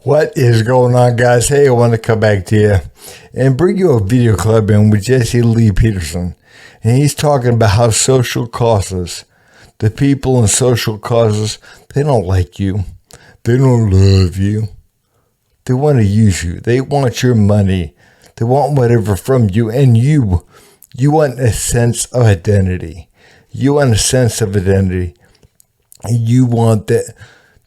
What is going on, guys? Hey, I want to come back to you and bring you a video clip in with Jesse Lee Peterson. And he's talking about how social causes, the people in social causes, they don't like you. They don't love you. They want to use you. They want your money. They want whatever from you. And you want a sense of identity. You want a sense of identity. You want that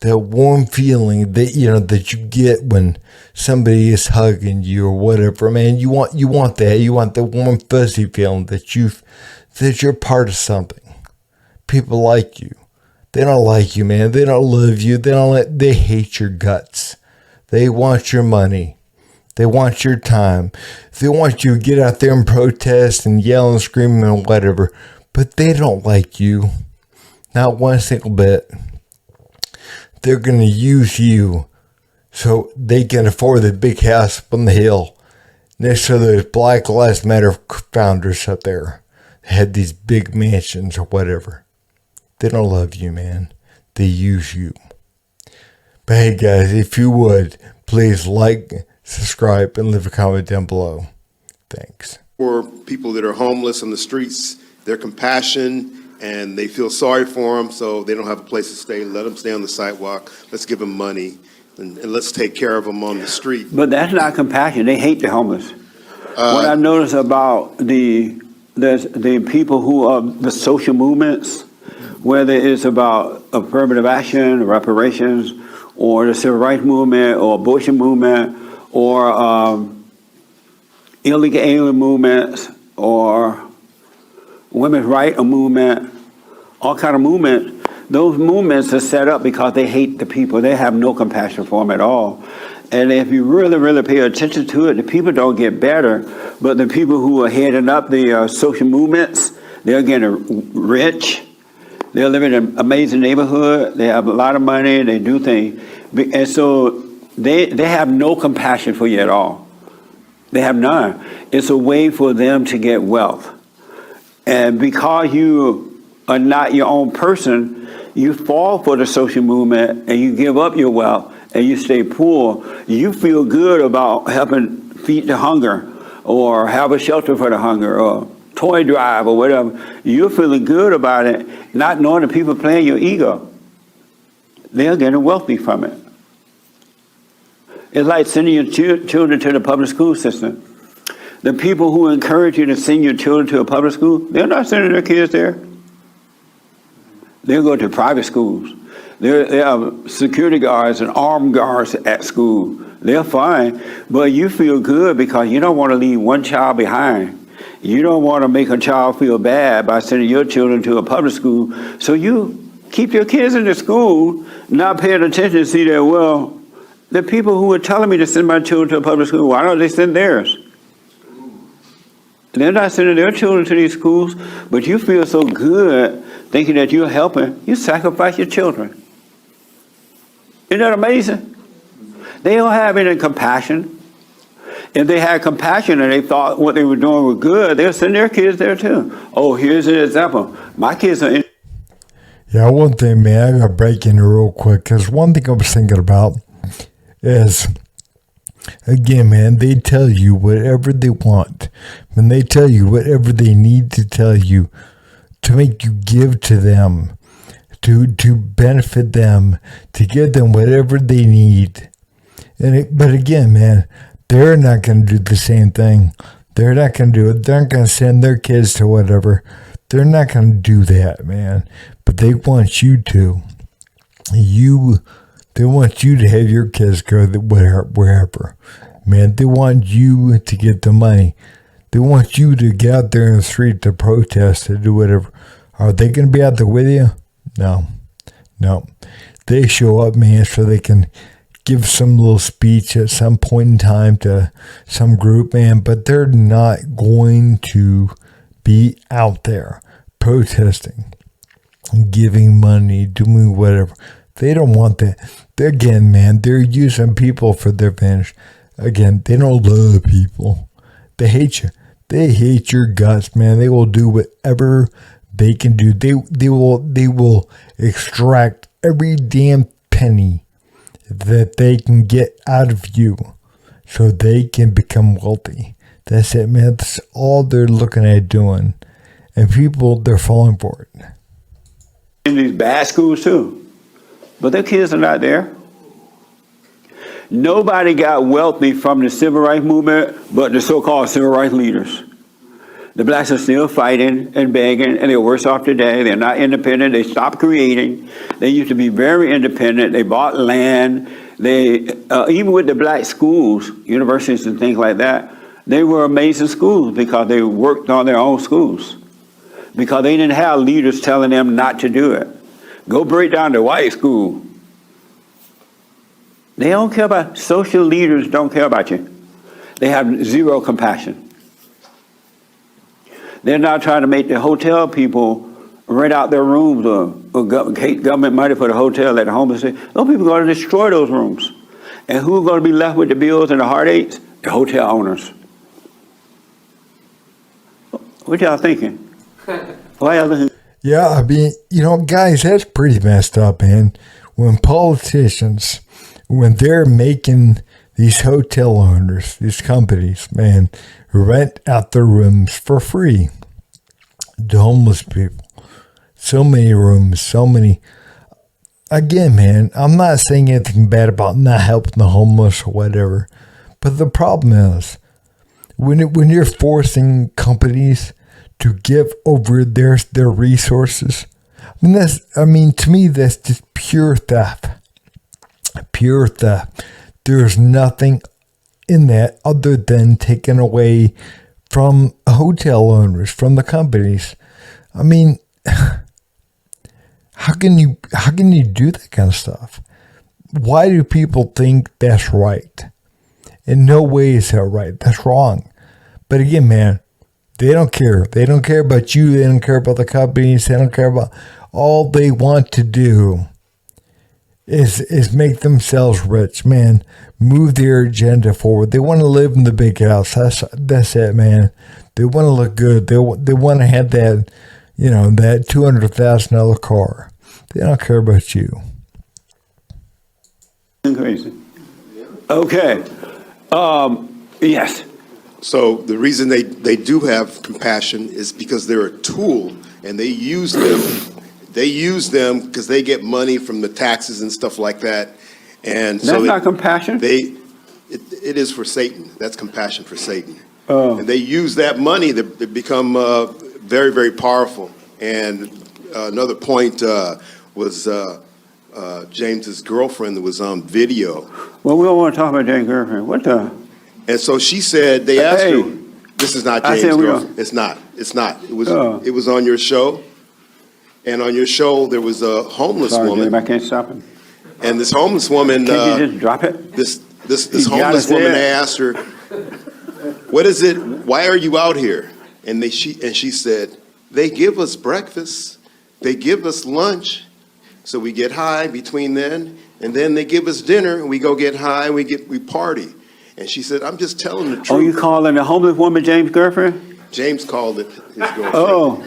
warm feeling that you get when somebody is hugging you or whatever, man. You want that. You want the warm fuzzy feeling that you're part of something. People like you. They don't like you, man. They don't love you. They hate your guts. They want your money. They want your time. They want you to get out there and protest and yell and scream and whatever. But they don't like you. Not one single bit. They're going to use you so they can afford the big house up on the hill next to those Black Lives Matter founders up there. They had these big mansions or whatever. They don't love you, man. They use you. But hey, guys, if you would, please like, subscribe, and leave a comment down below. Thanks. For people that are homeless on the streets, their compassion, and they feel sorry for them, so they don't have a place to stay. Let them stay on the sidewalk. Let's give them money, and let's take care of them on the street. But that's not compassion. They hate the homeless. What I noticed about the people who are the social movements, whether it's about affirmative action, reparations, or the civil rights movement, or abortion movement, or illegal alien movements, or women's rights movement, all kind of movements. Those movements are set up because they hate the people. They have no compassion for them at all. And if you really, really pay attention to it, the people don't get better. But the people who are heading up the social movements, they're getting rich. They're living in an amazing neighborhood. They have a lot of money. They do things. And so they have no compassion for you at all. They have none. It's a way for them to get wealth. And because you are not your own person, you fall for the social movement and you give up your wealth and you stay poor. You feel good about helping feed the hunger or have a shelter for the hunger or toy drive or whatever. You're feeling good about it, not knowing the people playing your ego. They're getting wealthy from it. It's like sending your children to the public school system. The people who encourage you to send your children to a public school, they're not sending their kids there. They'll go to private schools. There are security guards and armed guards at school. They're fine, but you feel good because you don't want to leave one child behind. You don't want to make a child feel bad by sending your children to a public school. So you keep your kids in the school, not paying attention to see that, well, the people who are telling me to send my children to a public school, why don't they send theirs? They're not sending their children to these schools, but you feel so good thinking that you're helping. You sacrifice your children. Isn't that amazing? They don't have any compassion. If they had compassion and they thought what they were doing was good, they'll send their kids there too. Oh, here's an example. My kids are in. Yeah, one thing, man, I got to break in real quick because one thing I was thinking about is, again, man, they tell you whatever they want. And they tell you whatever they need to tell you to make you give to them, to benefit them, to give them whatever they need. But again, man, they're not going to do the same thing. They're not going to do it. They're not going to send their kids to whatever. They're not going to do that, man. But they want you to. They want you to have your kids go wherever. Man, they want you to get the money. They want you to get out there in the street to protest, to do whatever. Are they going to be out there with you? No. They show up, man, so they can give some little speech at some point in time to some group, man, but they're not going to be out there protesting, giving money, doing whatever. They don't want that. Again, man, they're using people for their advantage. Again, they don't love people. They hate you. They hate your guts, man. They will do whatever they can do. They will extract every damn penny that they can get out of you so they can become wealthy. That's it, man. That's all they're looking at doing. And people, they're falling for it. In these bad schools too. But their kids are not there. Nobody got wealthy from the civil rights movement but the so-called civil rights leaders. The blacks are still fighting and begging, and they're worse off today. They're not independent. They stopped creating. They used to be very independent. They bought land. They, even with the black schools, universities and things like that, they were amazing schools because they worked on their own schools. Because they didn't have leaders telling them not to do it. Go break down the white school. They don't care about, social leaders don't care about you. They have zero compassion. They're now trying to make the hotel people rent out their rooms or take government money for the hotel at the homeless. Those people are going to destroy those rooms. And who's going to be left with the bills and the heartaches? The hotel owners. What y'all thinking? Why y'all thinking? Yeah, I mean, guys, that's pretty messed up, man. When politicians, when they're making these hotel owners, these companies, man, rent out their rooms for free to homeless people. So many rooms, so many. Again, man, I'm not saying anything bad about not helping the homeless or whatever. But the problem is, when you're forcing companies to give over their resources, to me, that's just pure theft. Pure theft. There's nothing in that other than taking away from hotel owners, from the companies. I mean, how can you do that kind of stuff? Why do people think that's right? In no way is that right. That's wrong. But again, man, they don't care. They don't care about you. They don't care about the companies. They don't care about. All they want to do is make themselves rich, man. Move their agenda forward. They want to live in the big house. That's it, man. They want to look good. They want to have that, that $200,000 car. They don't care about you. Crazy. Okay. Yes. So the reason they do have compassion is because they're a tool, and they use them. They use them because they get money from the taxes and stuff like that. And that's not compassion. It is for Satan. That's compassion for Satan. And they use that money to become very, very powerful. And another point was James's girlfriend that was on video. Well, we don't want to talk about James' girlfriend. What the? And so she said, they asked her, this is not James' girlfriend. It's not. It was on your show. And on your show, there was a homeless woman. James, I can't stop him. And this homeless woman, Can't you just drop it? This homeless woman asked her, "What is it? Why are you out here?" And she said, "They give us breakfast, they give us lunch, so we get high between then, and then they give us dinner, and we go get high, and we party." And she said, "I'm just telling the truth." Oh, you calling the homeless woman James' girlfriend? James called it his girlfriend. Oh.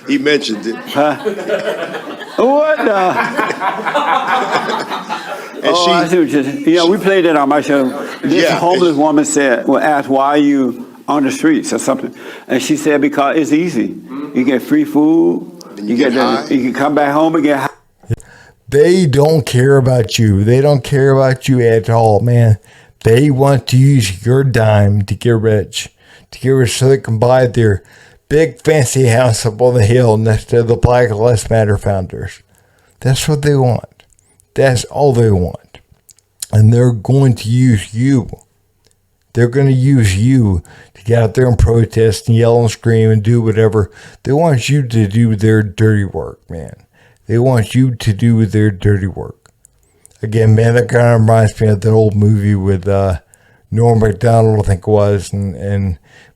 He mentioned it. Huh? What the? I see what you're saying. We played that on my show. This homeless woman asked, "Why are you on the streets?" or something. And she said, "Because it's easy. You get free food. You can come back home and get high." They don't care about you. They don't care about you at all, man. They want to use your dime to get rich so they can buy their big fancy house up on the hill next to the Black Lives Matter founders. That's what they want. That's all they want. And they're going to use you. They're going to use you to get out there and protest and yell and scream and do whatever. They want you to do their dirty work, man. They want you to do their dirty work. Again, man, that kind of reminds me of that old movie with Norm Macdonald, I think it was,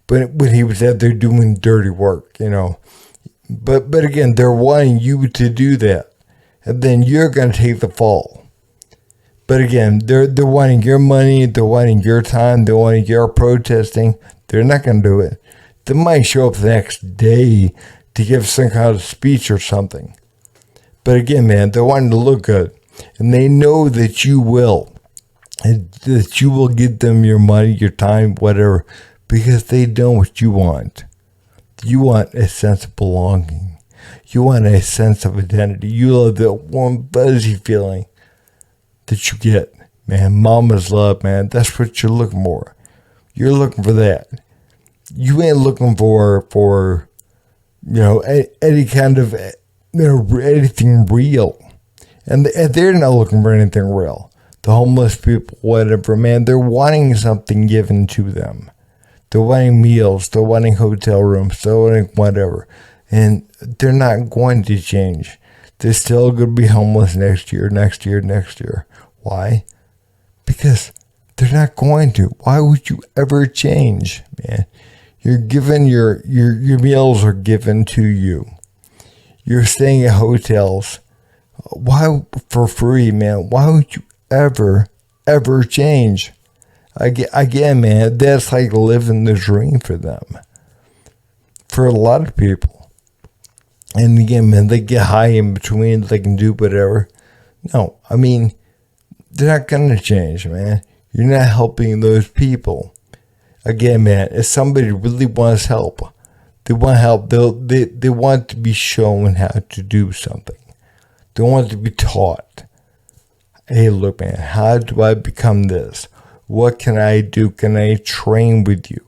but when he was out there doing dirty work, But again, they're wanting you to do that. And then you're going to take the fall. But again, they're wanting your money. They're wanting your time. They're wanting your protesting. They're not going to do it. They might show up the next day to give some kind of speech or something. But again, man, they're wanting to look good. And they know that you will. And that you will give them your money, your time, whatever, because they know what you want. You want a sense of belonging. You want a sense of identity. You love that warm, fuzzy feeling that you get. Man, mama's love, man. That's what you're looking for. You're looking for that. You ain't looking for any kind of, anything real. And they're not looking for anything real. The homeless people, whatever, man, they're wanting something given to them. They're wanting meals. They're wanting hotel rooms. They're wanting whatever. And they're not going to change. They're still going to be homeless next year. Why? Because they're not going to. Why would you ever change, man? You're given your meals are given to you. You're staying at hotels. Why for free, man? Why would you ever change? Again, man, that's like living the dream for them. For a lot of people. And again, man, they get high in between. They can do whatever. No, I mean, they're not going to change, man. You're not helping those people. Again, man, if somebody really wants help, they want help. They want to be shown how to do something. They want to be taught. Hey, look, man, how do I become this? What can I do? Can I train with you?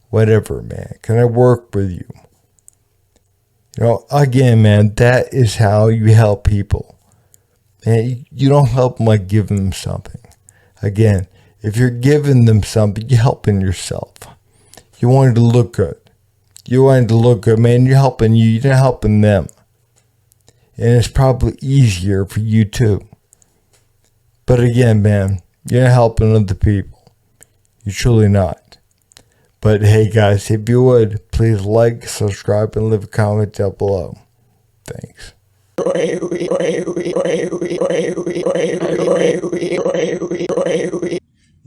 Whatever, man. Can I work with you? Again, man, that is how you help people. And you don't help them like giving them something. Again, if you're giving them something, you're helping yourself. You want it to look good. You want it to look good, man. You're helping you. You're not helping them. And it's probably easier for you too. But again, man, you're not helping other people. You're truly not. But hey, guys, if you would, please like, subscribe, and leave a comment down below. Thanks.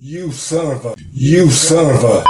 You son of a